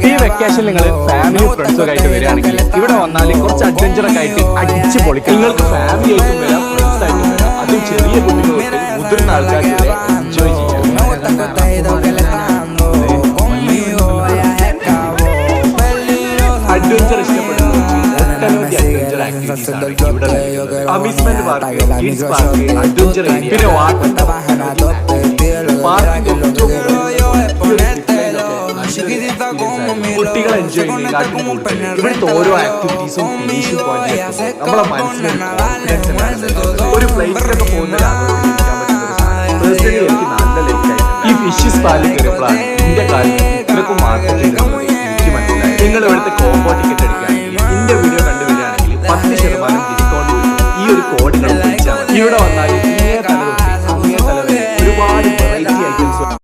ഈ വെക്കേഷൻ നിങ്ങൾ ഫാമിലി ഫ്രണ്ട്സൊക്കെ ആയിട്ട് വരികയാണെങ്കിൽ ഇവിടെ വന്നാൽ കുറച്ച് അഡ്വഞ്ചറൊക്കെ ആയിട്ട് അടിച്ച് പൊളിക്കാം. നിങ്ങൾക്ക് ഫാമിലി ആയിട്ടും വരാം, ഫ്രണ്ട്സ് ആയിട്ടും വരാം. അതും ചെറിയ കുട്ടികൾക്ക് മുതിർന്ന ആൾക്കാർക്ക് എൻജോയ് ചെയ്യാം. അഡ്വഞ്ചർ ഇഷ്ടപ്പെടുന്നവർക്ക് ഒട്ടനവധി അഡ്വഞ്ചർ ആക്ടിവിറ്റീസ് ആണ് ഇവിടെ. Amusement park, kids park, adventure area, പിന്നെ വാട്ടർ പാർക്ക് കുട്ടികൾ എൻജോയ് ചെയ്യുന്ന ഇവിടുത്തെ ഓരോ ആക്ടിവിറ്റീസും ഫിനിഷിംഗ് പോയിന്റ് നമ്മളെ മനസ്സിലൊരു കോൺഫിഡൻസ് ഉണ്ടാകുന്നത്. ഒരു പ്ലേസിലൊക്കെ പോകുന്ന പേഴ്സണലി എനിക്ക് നല്ല ലൈക്കായി ഈ ഫിഷസ് പാലിൽ കയറിയപ്പോഴാണ് എന്റെ കാര്യം ഇത്രക്കും മാറ്റം ചെയ്തിട്ടുള്ളത് എനിക്ക് മനസ്സിലായി. നിങ്ങൾ ഇവിടുത്തെ കോമ്പോ ടിക്കറ്റ് എടുക്കുകയാണെങ്കിൽ എന്റെ വീഡിയോ കണ്ടുവരികയാണെങ്കിൽ 10% ഡിസ്കൗണ്ട് കിട്ടും. ഈ ഒരു കോഡിനെ ഇവിടെ വന്നാൽ